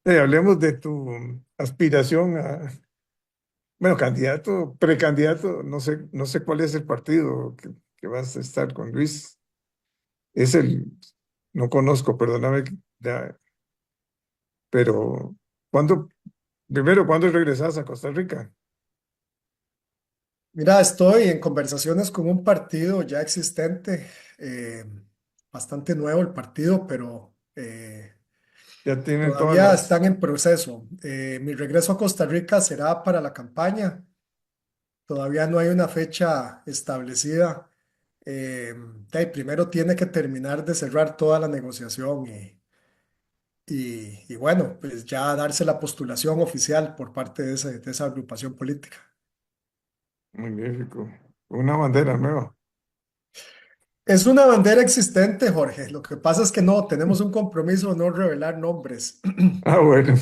Hablemos de tu aspiración a, bueno, candidato, precandidato, no sé cuál es el partido que vas a estar con Luis. Es no conozco, perdóname, pero ¿cuándo, primero, cuándo regresas a Costa Rica? Mira, estoy en conversaciones con un partido ya existente, bastante nuevo el partido, pero Ya tienen todas todavía están las, en proceso. Mi regreso a Costa Rica será para la campaña. Todavía no hay una fecha establecida. Primero tiene que terminar de cerrar toda la negociación y bueno, pues ya darse la postulación oficial por parte de esa agrupación política. magnífico, una bandera nueva. Es una bandera existente, Jorge. Lo que pasa es que no, tenemos un compromiso de no revelar nombres, Ah, bueno,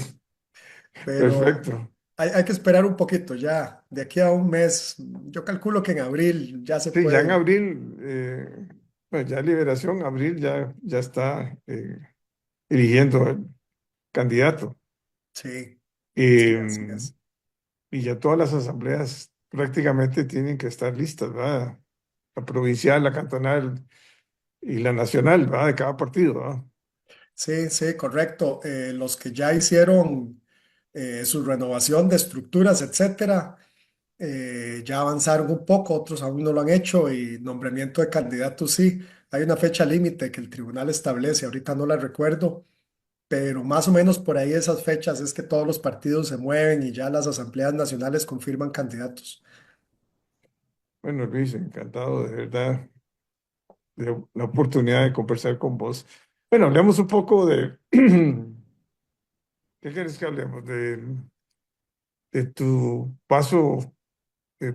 pero perfecto. hay que esperar un poquito ya. De aquí a un mes, yo calculo que en abril ya se Sí, ya en puede. abril, bueno, ya Liberación, abril ya está eligiendo el candidato. Sí, sí, así Eh, es. y ya todas las asambleas prácticamente tienen que estar listas, ¿verdad? La provincial, la cantonal y la nacional, ¿verdad? De cada partido, ¿verdad? Sí, sí, correcto. Los que ya hicieron su renovación de estructuras, etcétera, ya avanzaron un poco, otros aún no lo han hecho y nombramiento de candidatos sí. Hay una fecha límite que el tribunal establece, ahorita no la recuerdo, pero más o menos por ahí esas fechas es que todos los partidos se mueven y ya las asambleas nacionales confirman candidatos. Bueno, Luis, encantado de verdad de la oportunidad de conversar con vos. Bueno, hablemos un poco de, ¿qué quieres que hablemos? De tu paso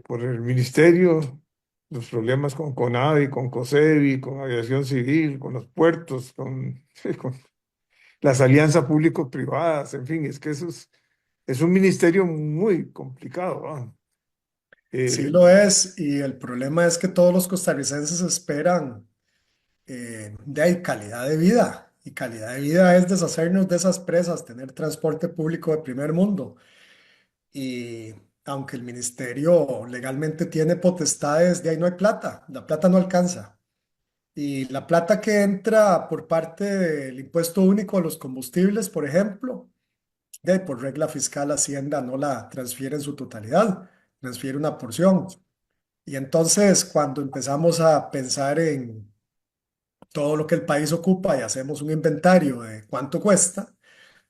por el ministerio, los problemas con CONAVI, con COSEBI, con aviación civil, con los puertos, con las alianzas público-privadas, en fin, es que es un ministerio muy complicado, ¿va? Sí Eh, lo es, y el problema es que todos los costarricenses esperan de ahí calidad de vida, y calidad de vida es deshacernos de esas presas, tener transporte público de primer mundo. Y aunque el ministerio legalmente tiene potestades, de ahí no hay plata, la plata no alcanza. Y la plata que entra por parte del impuesto único a los combustibles, por ejemplo, de ahí por regla fiscal, Hacienda no la transfiere en su totalidad, transfiere una porción. Y entonces, cuando empezamos a pensar en todo lo que el país ocupa y hacemos un inventario de cuánto cuesta,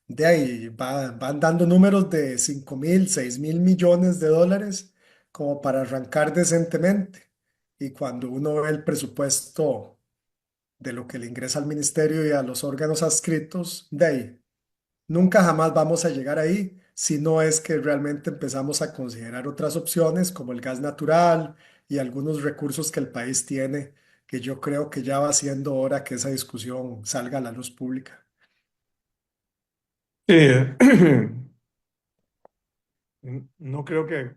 de ahí van dando números de 5.000, 6.000 millones de dólares como para arrancar decentemente. Y cuando uno ve el presupuesto de lo que le ingresa al ministerio y a los órganos adscritos, de ahí nunca jamás vamos a llegar ahí si no es que realmente empezamos a considerar otras opciones como el gas natural y algunos recursos que el país tiene, que yo creo que ya va siendo hora que esa discusión salga a la luz pública. eh, no creo que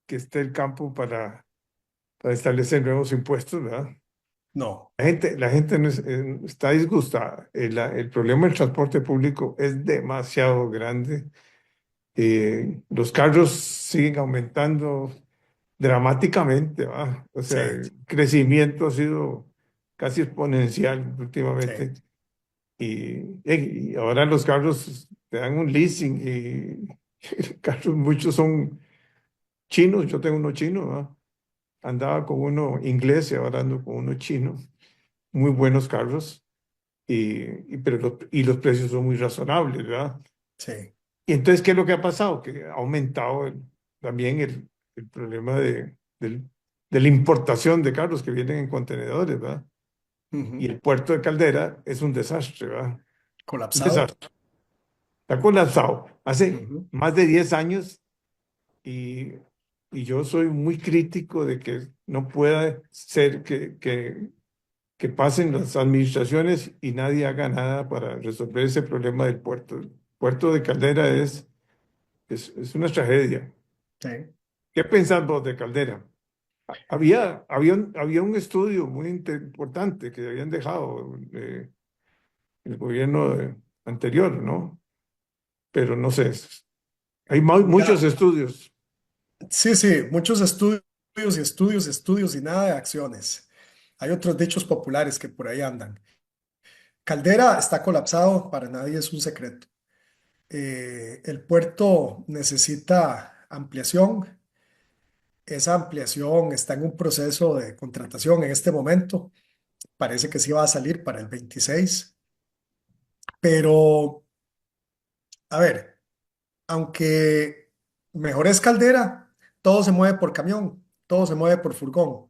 esté el campo para establecer nuevos impuestos, ¿verdad? No, La gente no está disgustada. El problema del transporte público es demasiado grande. Los carros siguen aumentando dramáticamente, ¿va? O sea, sí, el crecimiento ha sido casi exponencial sí, últimamente. Y ahora los carros te dan un leasing y carros muchos son chinos. Yo tengo uno chino, ¿va? Andaba con uno inglés y ahora ando con uno chino. Muy buenos carros, pero los precios son muy razonables, ¿verdad? sí. Y entonces, ¿qué es lo que ha pasado? Que ha aumentado también el problema de la importación de carros que vienen en contenedores, ¿verdad? Y Ujú. el puerto de Caldera es un desastre, ¿verdad? Un Colapsado. desastre. Está colapsado. Hace Ujú. más de 10 años y, y yo soy muy crítico de que no pueda ser que pasen las administraciones y nadie haga nada para resolver ese problema del puerto. El puerto de Caldera es una tragedia. Sí. ¿Qué pensás vos de Caldera? Había un estudio muy importante que habían dejado el gobierno anterior, ¿no? pero no sé, hay muchos Mira, estudios. sí, sí, muchos estudios y estudios, estudios y nada de acciones. Hay otros dichos populares que por ahí andan. Caldera está colapsado, para nadie es un secreto. El puerto necesita ampliación. Esa ampliación está en un proceso de contratación en este momento. Parece que sí va a salir para el 26. Pero, a ver, aunque mejor es Caldera, todo se mueve por camión, todo se mueve por furgón.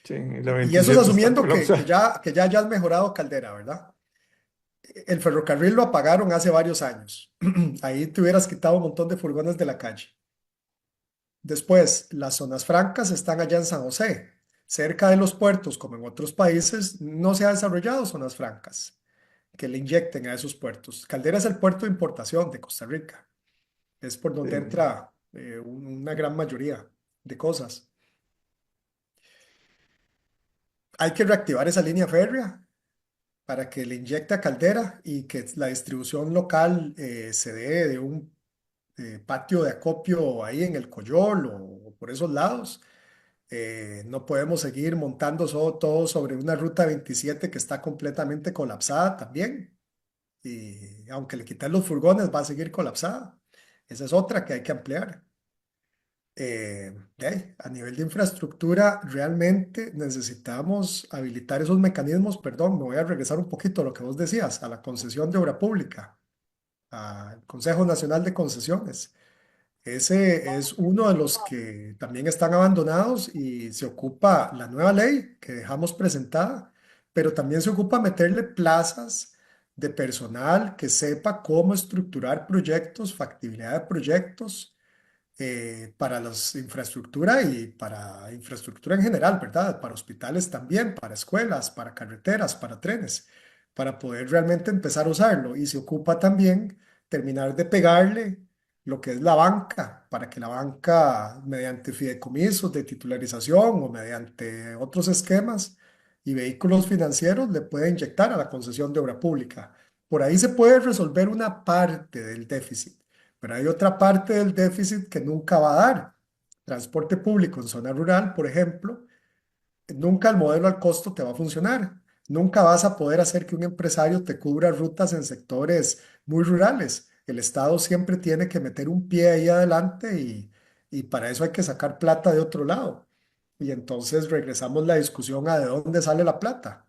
Sí, la Y eso es 27 está asumiendo que colapsada. ya has mejorado Caldera, ¿verdad? El ferrocarril lo apagaron hace varios años. Ahí te hubieras quitado un montón de furgones de la calle. Después, las zonas francas están allá en San José. Cerca de los puertos, como en otros países, no se ha desarrollado zonas francas que le inyecten a esos puertos. Caldera es el puerto de importación de Costa Rica. Es por donde Sí, entra una gran mayoría de cosas. Hay que reactivar esa línea férrea para que le inyecte a Caldera y que la distribución local se dé de un patio de acopio ahí en el Coyol o por esos lados. No podemos seguir montando todo sobre una ruta 27 que está completamente colapsada también. Y aunque le quiten los furgones, va a seguir colapsada. Esa es otra que hay que ampliar. A nivel de infraestructura, realmente necesitamos habilitar esos mecanismos. Perdón, me voy a regresar un poquito a lo que vos decías, a la concesión de obra pública, al Consejo Nacional de Concesiones. Ese es uno de los que también están abandonados y se ocupa la nueva ley que dejamos presentada, pero también se ocupa meterle plazas de personal que sepa cómo estructurar proyectos, factibilidad de proyectos para las infraestructura y para infraestructura en general, ¿verdad? Para hospitales también, para escuelas, para carreteras, para trenes, para poder realmente empezar a usarlo. Y se ocupa también terminar de pegarle lo que es la banca, para que la banca, mediante fideicomisos de titularización o mediante otros esquemas y vehículos financieros, le pueda inyectar a la concesión de obra pública. Por ahí se puede resolver una parte del déficit, pero hay otra parte del déficit que nunca va a dar. Transporte público en zona rural, por ejemplo, nunca el modelo al costo te va a funcionar. Nunca vas a poder hacer que un empresario te cubra rutas en sectores muy rurales. El Estado siempre tiene que meter un pie ahí adelante y para eso hay que sacar plata de otro lado. Y entonces regresamos la discusión a de dónde sale la plata.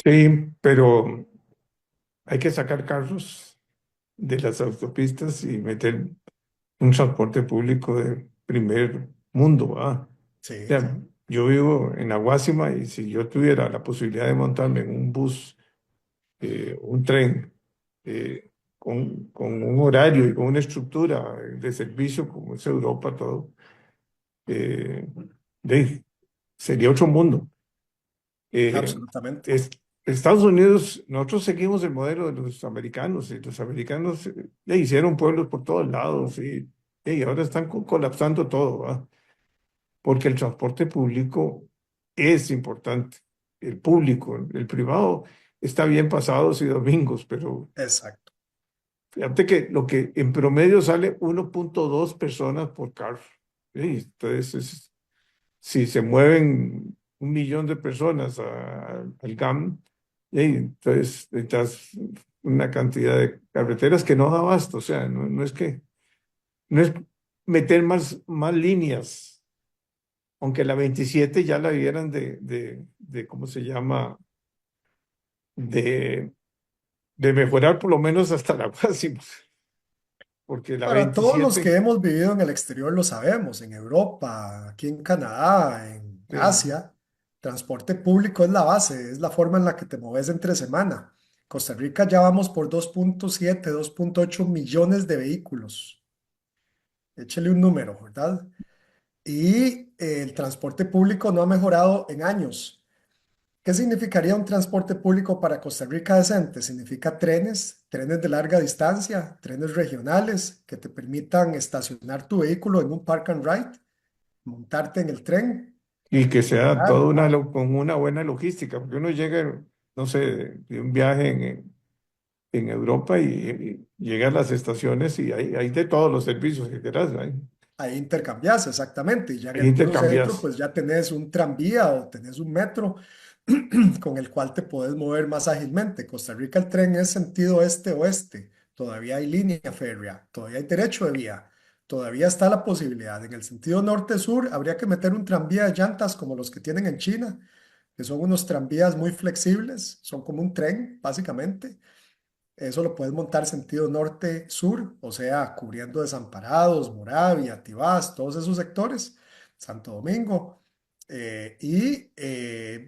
sí, pero hay que sacar carros de las autopistas y meter un transporte público de primer mundo, ¿va? O Sí, sea, yo vivo en Aguasima y si yo tuviera la posibilidad de montarme en un bus, un tren, con un horario y con una estructura de servicio como es Europa, todo, eh, de- sería otro mundo. Eh, absolutamente. es- Estados Unidos, nosotros seguimos el modelo de los americanos y los americanos le hicieron pueblos por todos lados y ahora están colapsando todo, ¿va? Porque el transporte público es importante. El público, el privado está bien pasados y domingos, pero Exacto. fíjate que lo que en promedio sale 1.2 personas por carro. Entonces, si se mueven 1 millón de personas al GAM, entonces necesitas una cantidad de carreteras que no da abasto. O sea, no es que, no es meter más líneas, aunque la 27 ya la vieran ¿cómo se llama? De, de mejorar por lo menos hasta la máxima, porque la Para todos los que 27, hemos vivido en el exterior lo sabemos, en Europa, aquí en Canadá, en sí, Asia, transporte público es la base, es la forma en la que te mueves entre semana. Costa Rica ya vamos por 2.7, 2.8 millones de vehículos. Échele un número, ¿verdad? Y el transporte público no ha mejorado en años. ¿Qué significaría un transporte público para Costa Rica decente? Significa trenes, trenes de larga distancia, trenes regionales que te permitan estacionar tu vehículo en un park and ride, montarte en el tren y que y sea llegar. toda con una buena logística, porque uno llega, no sé, de un viaje en Europa y llega a las estaciones y hay de todos los servicios que quieras, Ahí intercambias, exactamente. Y ya en ahí el puro centro, intercambias. pues ya tenés un tranvía o tenés un metro con el cual te puedes mover más ágilmente. Costa Rica el tren es sentido este-oeste. Todavía hay línea férrea, todavía hay derecho de vía, todavía está la posibilidad. En el sentido norte-sur habría que meter un tranvía de llantas como los que tienen en China, que son unos tranvías muy flexibles, son como un tren, básicamente. Eso lo puedes montar sentido norte-sur, o sea, cubriendo Desamparados, Moravia, Tibás, todos esos sectores, Santo Domingo, y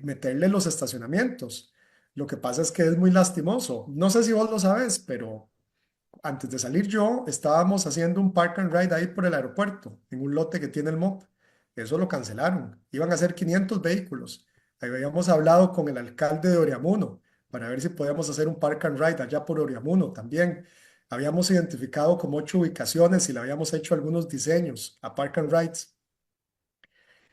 meterle los estacionamientos. Lo que pasa es que es muy lastimoso. No sé si vos lo sabes, pero antes de salir yo, estábamos haciendo un park and ride ahí por el aeropuerto, en un lote que tiene el MOP. Eso lo cancelaron. Iban a ser 500 vehículos. Ahí habíamos hablado con el alcalde de Oriamuno para ver si podíamos hacer un park and ride allá por Oriamuno también. Habíamos identificado como 8 ubicaciones y le habíamos hecho algunos diseños a park and rides.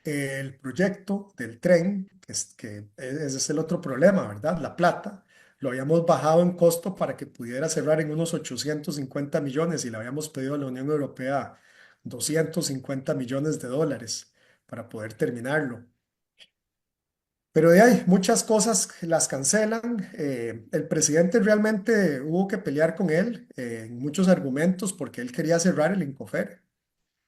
El proyecto del tren, que ese es el otro problema, ¿verdad? La plata, lo habíamos bajado en costo para que pudiera cerrar en unos 850 millones y le habíamos pedido a la Unión Europea 250 millones de dólares para poder terminarlo. Pero de ahí, muchas cosas las cancelan. El presidente realmente hubo que pelear con él en muchos argumentos porque él quería cerrar el Incofer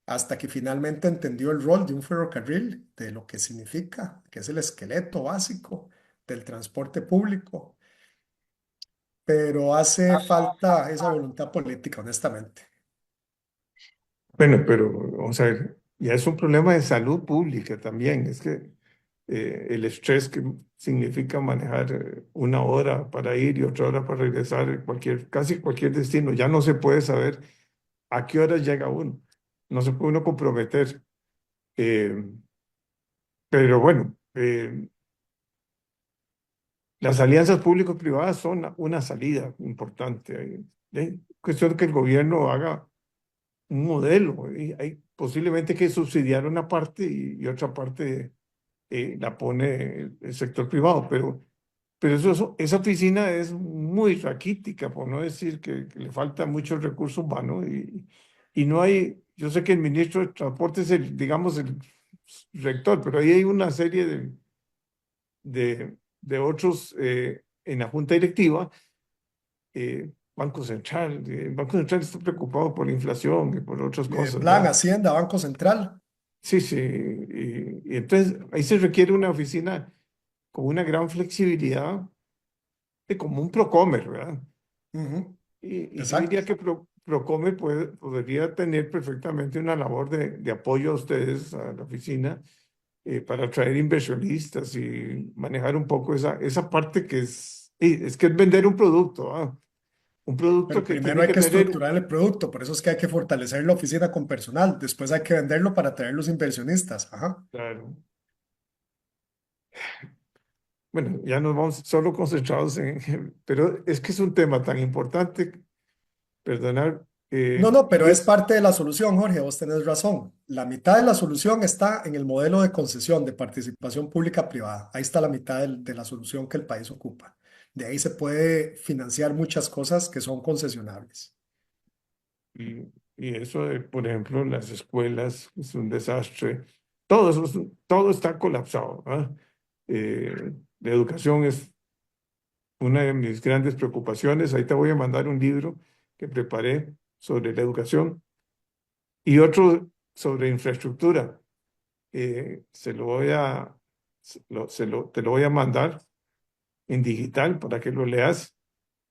hasta que finalmente entendió el rol de un ferrocarril, de lo que significa, que es el esqueleto básico del transporte público, pero hace falta esa voluntad política, honestamente. Bueno, pero, o sea, ya es un problema de salud pública también. Es que el estrés que significa manejar 1 hora para ir y 8 horas para regresar, casi cualquier destino, ya no se puede saber a qué horas llega uno. No se puede uno comprometer. Eh, pero bueno, las alianzas público-privadas son una salida importante. Cuestión de que el gobierno haga un modelo. Y hay posiblemente que subsidiar una parte y otra parte la pone el sector privado, pero esa oficina es muy raquítica, por no decir que le falta mucho recurso humano y no hay, yo sé que el ministro de Transporte es el, digamos, el rector, pero ahí hay una serie de otros en la junta directiva. Banco Central está preocupado por la inflación y por otras cosas, Plan, ¿verdad? Hacienda, Banco Central. Sí, sí, y entonces ahí se requiere una oficina con una gran flexibilidad, como un Procomer, ¿verdad? Ujú, Y yo exacto. diría que Procomer podría tener perfectamente una labor de apoyo a ustedes, a la oficina, para atraer inversionistas y manejar un poco esa parte que es que es vender un producto, ¿ah? Un producto Pero que primero tiene hay que que tener, estructurar el producto, por eso es que hay que fortalecer la oficina con personal, después hay que venderlo para atraer los inversionistas. Ajá. claro, bueno, ya nos vamos solo concentrados pero es que es un tema tan importante, perdonar, No, no, pero y es es, parte de la solución, Jorge, vos tenés razón. La mitad de la solución está en el modelo de concesión de participación pública-privada. Ahí está la mitad de la solución que el país ocupa. De ahí se puede financiar muchas cosas que son concesionables. y, y eso de, por ejemplo, las escuelas es un desastre. Todo eso, todo está colapsado, ¿ah? La educación es una de mis grandes preocupaciones. Ahí te voy a mandar un libro que preparé sobre la educación y otro sobre infraestructura. Se lo voy a, te lo voy a mandar en digital para que lo leas.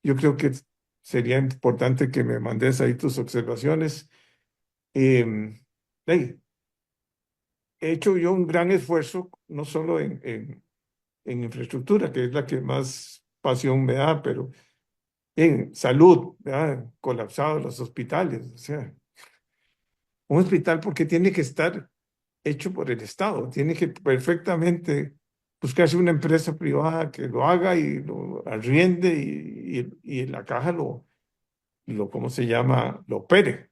Yo creo que sería importante que me mandes ahí tus observaciones. Eh, hey, he hecho yo un gran esfuerzo, no solo en infraestructura, que es la que más pasión me da, pero en salud, ¿verdad? Colapsados los hospitales. O sea, un hospital porque tiene que estar hecho por el Estado, tiene que perfectamente buscarse una empresa privada que lo haga y lo arriende y la caja ¿cómo se llama? Lo opere.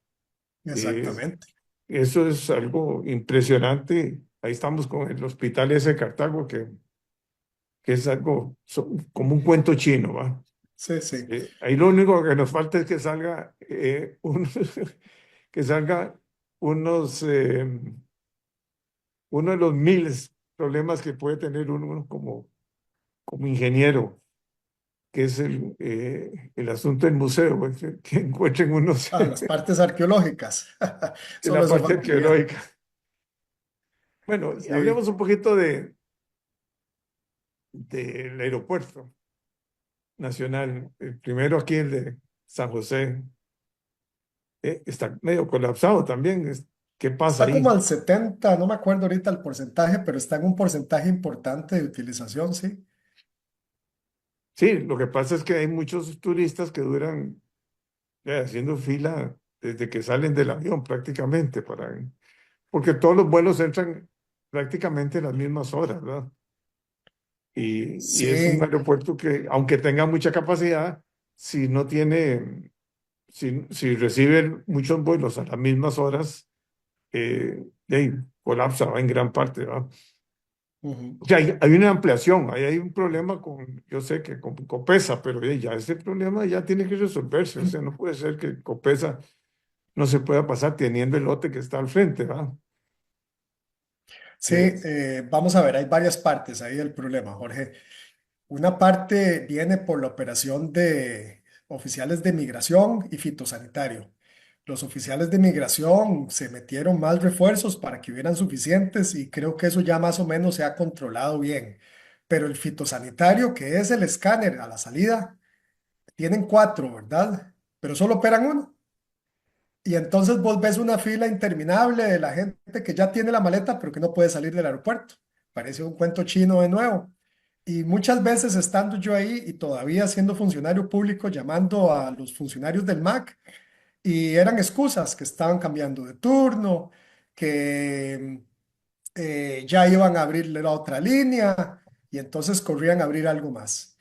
Eh, Exactamente. Eso es algo impresionante. Ahí estamos con el hospital ese de Cartago, que es algo como un cuento chino, ¿va? Sí, sí. Ahí lo único que nos falta es que salga, que salga unos, uno de los miles problemas que puede tener uno como ingeniero, que es el asunto del museo, pues, que encuentren unos Ah, las partes arqueológicas. en Solo la eso parte faltaría. arqueológica. Bueno, y Sí. hablemos un poquito del aeropuerto nacional. El primero aquí, el de San José, está medio colapsado también. ¿Qué pasa Está como ahí? al 70, no me acuerdo ahorita el porcentaje, pero está en un porcentaje importante de utilización, sí. Sí, lo que pasa es que hay muchos turistas que duran haciendo fila desde que salen del avión prácticamente, porque todos los vuelos entran prácticamente en las mismas horas, ¿verdad? Y es un Sí, aeropuerto que, aunque tenga mucha capacidad, si no tiene, si recibe muchos vuelos a las mismas horas, de ahí colapsa, ¿va? En gran parte, ¿va? ujú. O sea, hay una ampliación, ahí hay un problema yo sé que con Copesa, pero ya ese problema ya tiene que resolverse. O sea, no puede ser que Copesa no se pueda pasar teniendo el lote que está al frente, ¿va? Sí, Eh, vamos a ver, hay varias partes ahí del problema, Jorge. Una parte viene por la operación de oficiales de migración y fitosanitario. Los oficiales de migración se metieron más refuerzos para que hubieran suficientes y creo que eso ya más o menos se ha controlado bien. Pero el fitosanitario, que es el escáner a la salida, tienen cuatro, ¿verdad? Pero solo operan uno. Y entonces vos ves una fila interminable de la gente que ya tiene la maleta, pero que no puede salir del aeropuerto. Parece un cuento chino de nuevo. Y muchas veces estando yo ahí y todavía siendo funcionario público, llamando a los funcionarios del MAC, y eran excusas que estaban cambiando de turno, que ya iban a abrir la otra línea, y entonces corrían a abrir algo más.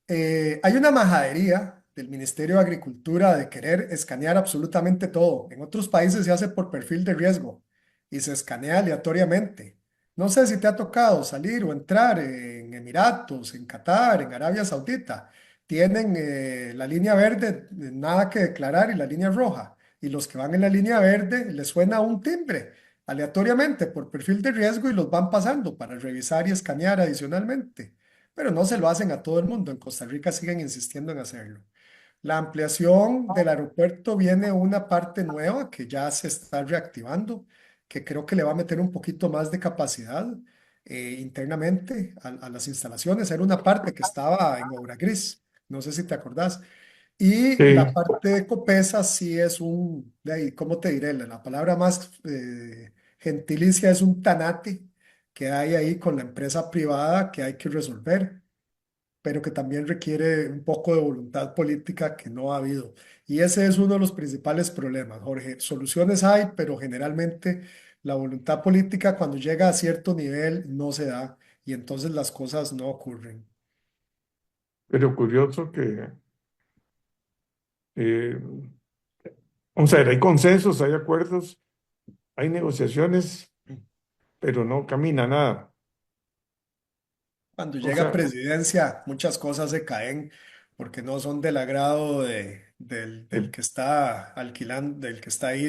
Hay una majadería del Ministerio de Agricultura de querer escanear absolutamente todo. En otros países se hace por perfil de riesgo y se escanea aleatoriamente. No sé si te ha tocado salir o entrar en Emiratos, en Qatar, en Arabia Saudita. Tienen la línea verde, nada que declarar, y la línea roja. Y los que van en la línea verde les suena un timbre aleatoriamente por perfil de riesgo y los van pasando para revisar y escanear adicionalmente, pero no se lo hacen a todo el mundo. En Costa Rica siguen insistiendo en hacerlo. La ampliación del aeropuerto viene una parte nueva que ya se está reactivando, que creo que le va a meter un poquito más de capacidad internamente a las instalaciones. Era una parte que estaba en obra gris, no sé si te acordás. Y sí, la parte de Copesa sí es de ahí, ¿cómo te diré? La palabra más gentilicia es un tanate que hay ahí con la empresa privada que hay que resolver, pero que también requiere un poco de voluntad política que no ha habido. Y ese es uno de los principales problemas, Jorge. Soluciones hay, pero generalmente la voluntad política cuando llega a cierto nivel no se da y entonces las cosas no ocurren. pero curioso que, eh, vamos a ver, hay consensos, hay acuerdos, hay negociaciones, pero no camina nada. Cuando O llega a sea, presidencia, muchas cosas se caen porque no son del agrado del el, que está alquilando, del que está ahí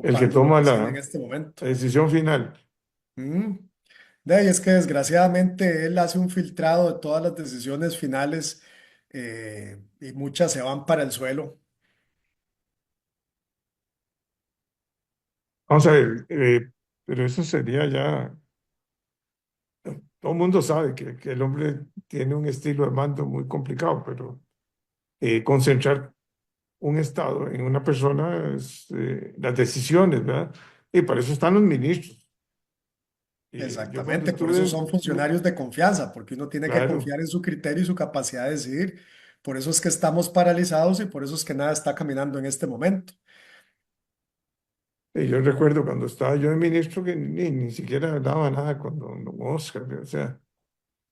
el que ocupando la toma oficina en la este momento. decisión final. Mm. De ahí es que desgraciadamente él hace un filtrado de todas las decisiones finales y muchas se van para el suelo. Vamos a ver, pero eso sería ya, todo el mundo sabe que el hombre tiene un estilo de mando muy complicado, pero concentrar un Estado en una persona es las decisiones, ¿verdad? Y para eso están los ministros. Yo cuando Exactamente, por eso estuve, son funcionarios de confianza, porque uno tiene que claro, confiar en su criterio y su capacidad de decidir. Por eso es que estamos paralizados y por eso es que nada está caminando en este momento. yo recuerdo cuando estaba yo de ministro que ni siquiera hablaba nada con don Oscar, o sea,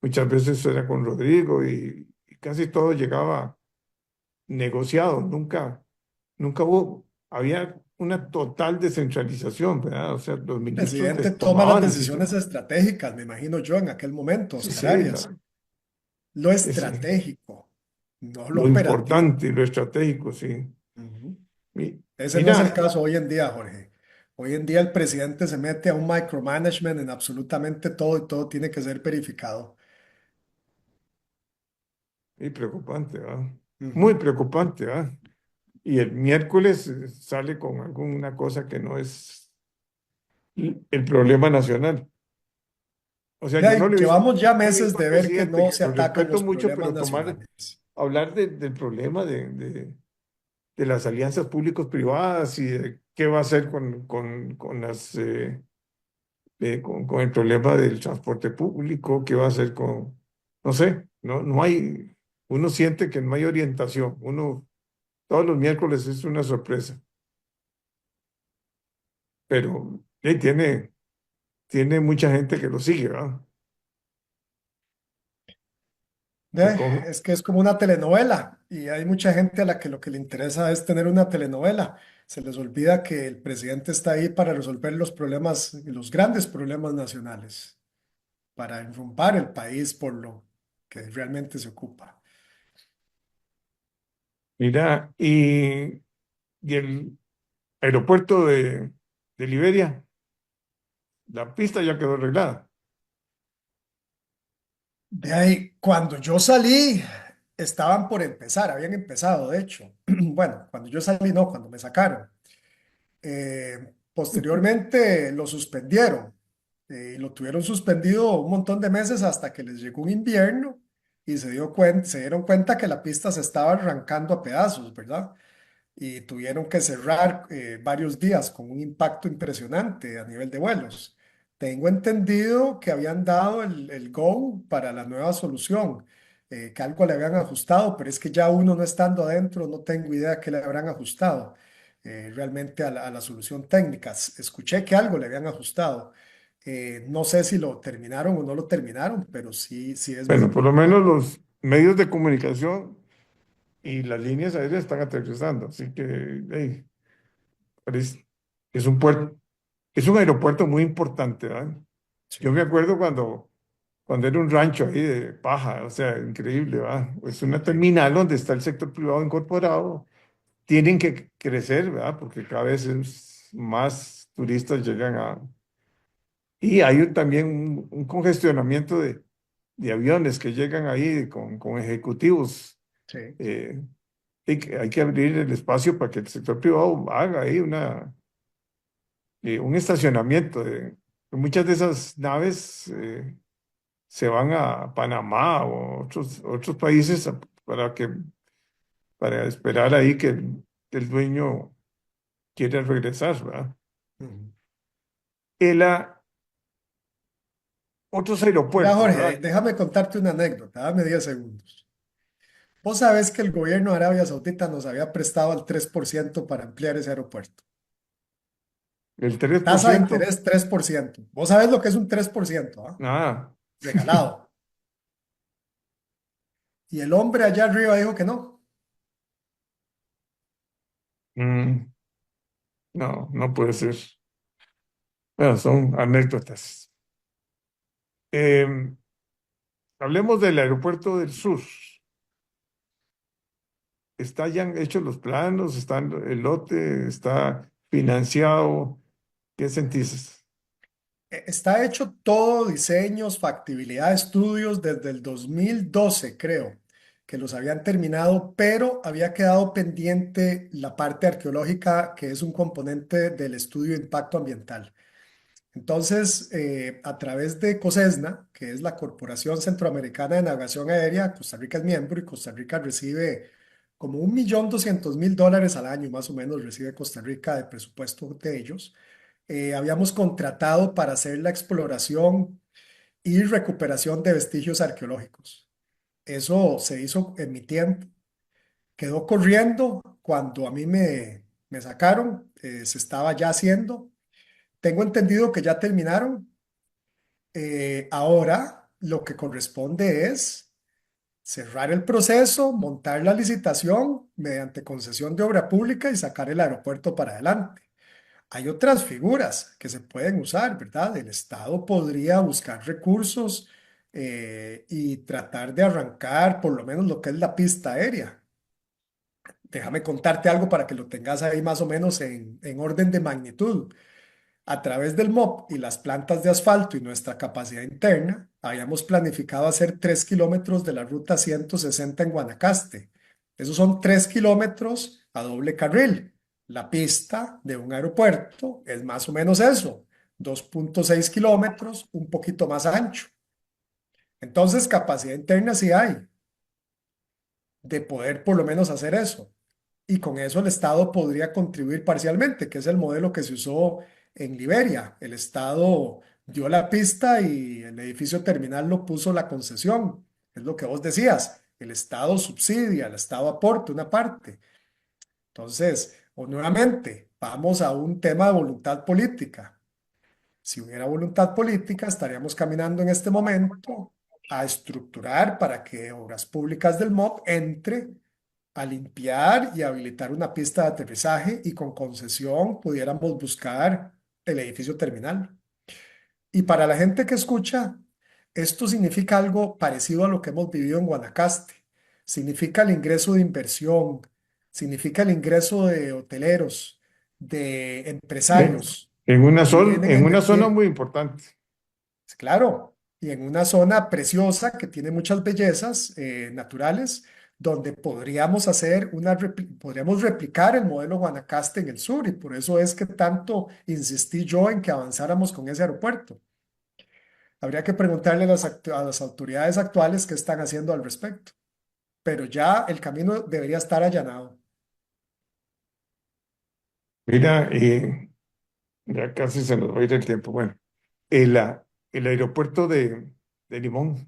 muchas veces era con Rodrigo y casi todo llegaba negociado, nunca hubo, había una total descentralización, ¿verdad? O sea, los El ministros presidente toma las tomaban decisiones decisiones. estratégicas, me imagino yo, en aquel momento, Sí, Oscar sí, Arias. Lo ese, estratégico. no lo lo operativo. importante y lo estratégico, sí. Ujú. Mi- Ese no es el Mira, caso hoy en día, Jorge. Hoy en día el presidente se mete a un micromanagement en absolutamente todo y todo tiene que ser verificado. y preocupante, ¿verdad? Muy Ujú. preocupante, ¿verdad? Y el miércoles sale con alguna cosa que no es el problema nacional. O sea, De yo no ahí, le he visto llevamos ya al meses mismo de ver que presidente, no que se lo atacan respeto los mucho, problemas pero nacionales. hablar del problema de las alianzas públicos-privadas y de qué va a hacer con con el problema del transporte público, qué va a hacer no sé, no hay, uno siente que no hay orientación, todos los miércoles es una sorpresa, pero tiene mucha gente que lo sigue, ¿verdad? Que con, Es que es como una telenovela y hay mucha gente a la que lo que le interesa es tener una telenovela. Se les olvida que el presidente está ahí para resolver los problemas, los grandes problemas nacionales, para enrumbar el país por lo que realmente se ocupa. mira, y el aeropuerto de Liberia, la pista ya quedó arreglada. De ahí, cuando yo salí, estaban por empezar, habían empezado, de hecho. Bueno, cuando yo salí, no, cuando me sacaron. Posteriormente lo suspendieron y lo tuvieron suspendido un montón de meses hasta que les llegó un invierno y se dieron cuenta que la pista se estaba arrancando a pedazos, ¿verdad? Y tuvieron que cerrar varios días con un impacto impresionante a nivel de vuelos. Tengo entendido que habían dado el go para la nueva solución, que algo le habían ajustado, pero es que ya uno no estando adentro, no tengo idea qué le habrán ajustado realmente a la solución técnica. Escuché que algo le habían ajustado. No sé si lo terminaron o no lo terminaron, pero sí, sí es muy Bueno, por lo importante. menos los medios de comunicación y las líneas aéreas están aterrizando, así que hey, parece- es un puerto, es un aeropuerto muy importante, ¿verdad? Yo me Sí, acuerdo cuando era un rancho ahí de paja, o sea, increíble, ¿verdad? Es una sí, terminal donde está el sector privado incorporado. Tienen que crecer, ¿verdad? Porque cada vez más turistas llegan a... Y hay también un congestionamiento de aviones que llegan ahí con ejecutivos. sí. eh, y que hay que abrir el espacio para que el sector privado haga ahí un estacionamiento. Muchas de esas naves se van a Panamá o otros países para esperar ahí que el dueño quiera regresar, ¿verdad? Ujú. Otros Mira, aeropuertos, Jorge, ¿verdad? déjame contarte una anécdota, dame 10 segundos. Vos sabés que el gobierno de Arabia Saudita nos había prestado el 3% para ampliar ese aeropuerto. El tres por Tasa de ciento interés 3%. Vos sabés lo que es un 3%, ¿ah? nada. Regalado. Y el hombre allá arriba dijo que no. Mm, no, no puede ser. Bueno, son anécdotas. Em, Hablemos del aeropuerto del sur. ¿Están ya hechos los planos? ¿Está el lote? ¿Está financiado? ¿Qué sentís? Está hecho todo, diseños, factibilidad, estudios desde el 2012, creo, que los habían terminado, pero había quedado pendiente la parte arqueológica, que es un componente del estudio de impacto ambiental. Entonces, a través de COSESNA, que es la Corporación Centroamericana de Navegación Aérea, Costa Rica es miembro y Costa Rica recibe como 1.200.000 dólares al año, más o menos, recibe Costa Rica de presupuesto de ellos. Habíamos contratado para hacer la exploración y recuperación de vestigios arqueológicos. Eso se hizo en mi tiempo. Quedó corriendo cuando a mí me sacaron, se estaba ya haciendo. Tengo entendido que ya terminaron. Ahora lo que corresponde es cerrar el proceso, montar la licitación mediante concesión de obra pública y sacar el aeropuerto para adelante. Hay otras figuras que se pueden usar, ¿verdad? El Estado podría buscar recursos y tratar de arrancar por lo menos lo que es la pista aérea. Déjame contarte algo para que lo tengas ahí más o menos en orden de magnitud. A través del MOP y las plantas de asfalto y nuestra capacidad interna, habíamos planificado hacer 3 kilómetros de la ruta 160 en Guanacaste. Esos son 3 kilómetros a doble carril. La pista de un aeropuerto es más o menos eso, 2,6 kilómetros, un poquito más ancho. Entonces, capacidad interna sí hay de poder por lo menos hacer eso. Y con eso el Estado podría contribuir parcialmente, que es el modelo que se usó en Liberia. El Estado dio la pista y el edificio terminal lo puso la concesión. Es lo que vos decías. El Estado subsidia, el Estado aporta una parte. Entonces, o nuevamente, vamos a un tema de voluntad política. Si hubiera voluntad política, estaríamos caminando en este momento a estructurar para que Obras Públicas del MOP entre a limpiar y habilitar una pista de aterrizaje y con concesión pudiéramos buscar el edificio terminal. Y para la gente que escucha, esto significa algo parecido a lo que hemos vivido en Guanacaste. Significa el ingreso de inversión, significa el ingreso de hoteleros, de En, empresarios que vienen a en una zona invertir. muy importante. Claro, y en una zona preciosa que tiene muchas bellezas naturales, donde podríamos podríamos replicar el modelo Guanacaste en el sur, y por eso es que tanto insistí yo en que avanzáramos con ese aeropuerto. Habría que preguntarle a a las autoridades actuales qué están haciendo al respecto, pero ya el camino debería estar allanado. Mira, ya casi se nos va a ir el tiempo. Bueno, el aeropuerto de Limón.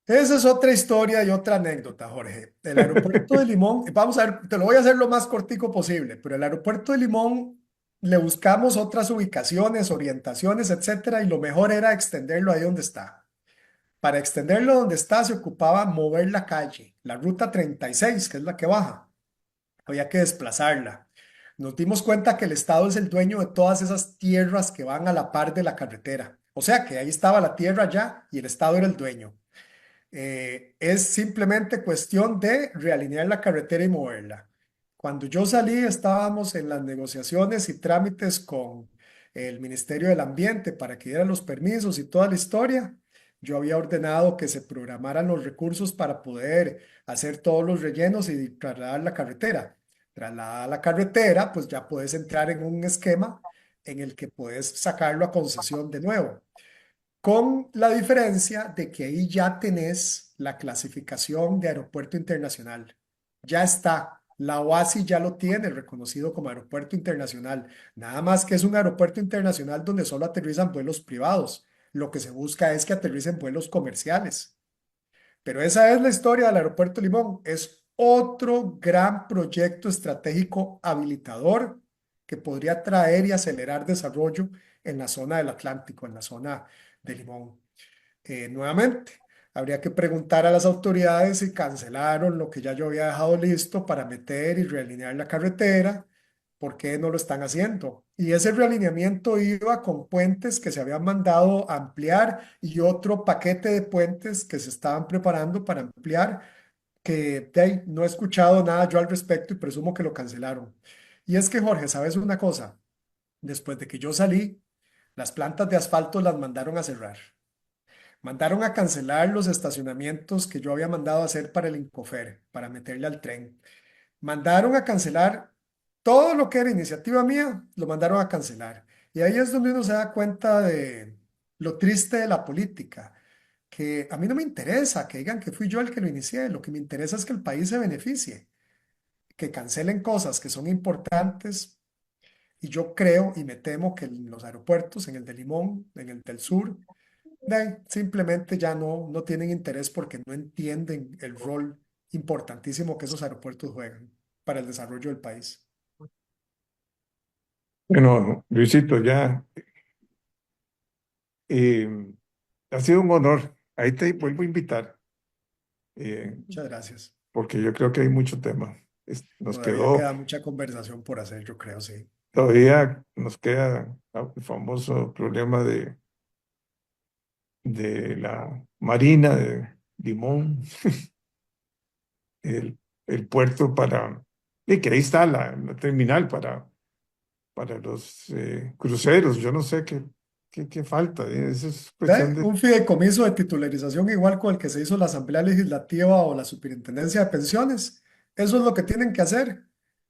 Esa es otra historia y otra anécdota, Jorge. El aeropuerto de Limón, vamos a ver, te lo voy a hacer lo más cortico posible, pero el aeropuerto de Limón le buscamos otras ubicaciones, orientaciones, etcétera, y lo mejor era extenderlo ahí donde está. Para extenderlo donde está se ocupaba mover la calle, la ruta 36, que es la que baja. Había que desplazarla. Nos dimos cuenta que el Estado es el dueño de todas esas tierras que van a la par de la carretera. O sea que ahí estaba la tierra ya y el Estado era el dueño. Es simplemente cuestión de realinear la carretera y moverla. Cuando yo salí, estábamos en las negociaciones y trámites con el Ministerio del Ambiente para que dieran los permisos y toda la historia. Yo había ordenado que se programaran los recursos para poder hacer todos los rellenos y trasladar la carretera. Trasladada la carretera, pues ya puedes entrar en un esquema en el que puedes sacarlo a concesión de nuevo, con la diferencia de que ahí ya tenés la clasificación de aeropuerto internacional. Ya está. La OASI ya lo tiene reconocido como aeropuerto internacional. Nada más que es un aeropuerto internacional donde solo aterrizan vuelos privados. Lo que se busca es que aterricen vuelos comerciales. Pero esa es la historia del aeropuerto Limón. Es otro gran proyecto estratégico habilitador que podría traer y acelerar desarrollo en la zona del Atlántico, en la zona de Limón. Nuevamente, habría que preguntar a las autoridades si cancelaron lo que ya yo había dejado listo para meter y realinear la carretera. ¿Por qué no lo están haciendo? Y ese realineamiento iba con puentes que se habían mandado a ampliar y otro paquete de puentes que se estaban preparando para ampliar, que de ahí, no he escuchado nada yo al respecto y presumo que lo cancelaron. Y es que, Jorge, ¿sabes una cosa? Después de que yo salí, las plantas de asfalto las mandaron a cerrar. Mandaron a cancelar los estacionamientos que yo había mandado a hacer para el Incofer, para meterle al tren. Mandaron a cancelar todo lo que era iniciativa mía, lo mandaron a cancelar. Y ahí es donde uno se da cuenta de lo triste de la política, que a mí no me interesa que digan que fui yo el que lo inicié, lo que me interesa es que el país se beneficie, que cancelen cosas que son importantes. Y yo creo y me temo que en los aeropuertos, en el de Limón, en el del sur, simplemente ya no tienen interés porque no entienden el rol importantísimo que esos aeropuertos juegan para el desarrollo del país. Bueno, Luisito, ya eh, ha sido un honor. Ahí te vuelvo a invitar, eh, Muchas gracias. porque yo creo que hay mucho tema. Nos Todavía quedó, queda mucha conversación por hacer, yo creo, sí. todavía nos queda el famoso problema de la Marina de Limón, el, el puerto y que ahí está la terminal para los cruceros. Yo no sé qué falta. Eso es cuestión ¿Ve? de... Un fideicomiso de titularización igual con el que se hizo la Asamblea Legislativa o la Superintendencia de Pensiones. Eso es lo que tienen que hacer,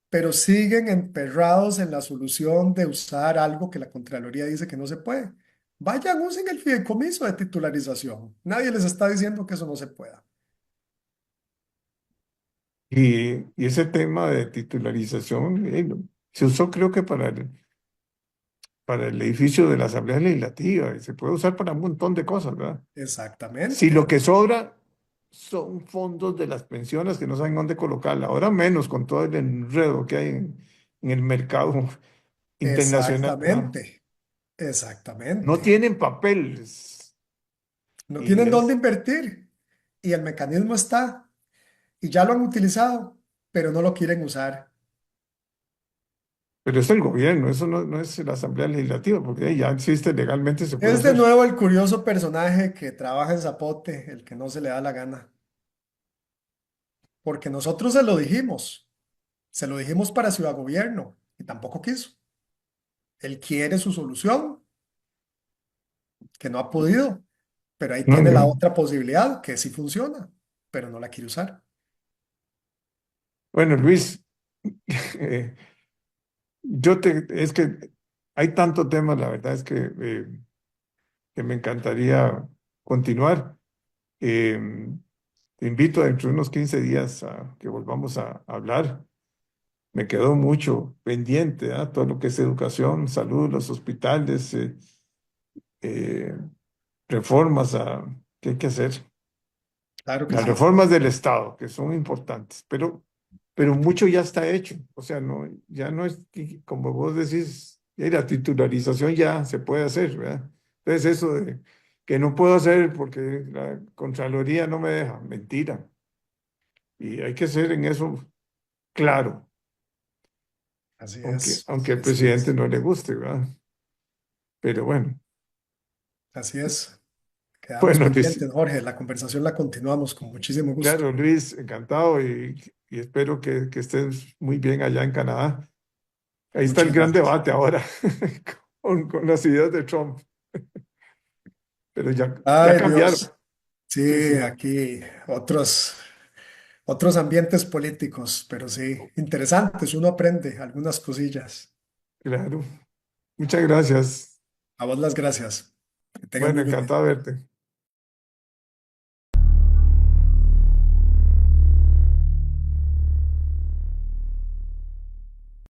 pero siguen emperrados en la solución de usar algo que la Contraloría dice que no se puede. Vayan, usen el fideicomiso de titularización. Nadie les está diciendo que eso no se pueda. Y ese tema de titularización se usó creo que para el edificio de la Asamblea Legislativa y se puede usar para un montón de cosas, ¿verdad? Si lo Exactamente, que sobra son fondos de las pensiones que no saben dónde colocarla, ahora menos con todo el enredo que hay en el mercado internacional, ¿verdad? exactamente, No exactamente. tienen papeles No y tienen dónde invertir y el mecanismo está y ya lo han utilizado, pero no lo quieren usar. pero es el gobierno, eso no es la Asamblea Legislativa, porque ya existe legalmente, se puede Es de hacer. nuevo el curioso personaje que trabaja en Zapote, el que no se le da la gana, porque nosotros se lo dijimos para Ciudad Gobierno y tampoco quiso. Él quiere su solución, que no ha podido, pero ahí No, tiene la no. otra posibilidad, que sí funciona, pero no la quiere usar. Bueno, Luis, eh, es que hay tanto tema, la verdad es que me encantaría continuar. Eh, Te invito dentro de unos 15 días a que volvamos a hablar. Me quedó mucho pendiente, ¿ah? Todo lo que es educación, salud, los hospitales, eh, reformas que hay que hacer. Claro que Las sí, reformas del Estado, que son importantes, pero mucho ya está hecho. O sea, ya no es, como vos decís, la titularización ya se puede hacer, ¿verdad? Entonces eso de que no puedo hacer porque la Contraloría no me deja, mentira. Y hay que ser en eso claro, aunque al así presidente es, no le guste, ¿verdad? Pero bueno, así es. Quedamos bueno, Luis, pendientes, Jorge, la conversación la continuamos con muchísimo gusto. claro, Luis, encantado y espero que estés muy bien allá en Canadá. Ahí está el Muchas gran gracias. debate ahora con las ideas de Trump, pero ya Ay, cambiaron. Dios. Sí, Sí, sí, aquí otros ambientes políticos, pero sí, interesantes. Uno aprende algunas cosillas. claro. Muchas gracias. A vos las gracias. Que tengas Bueno, muy buen día. encantado de verte.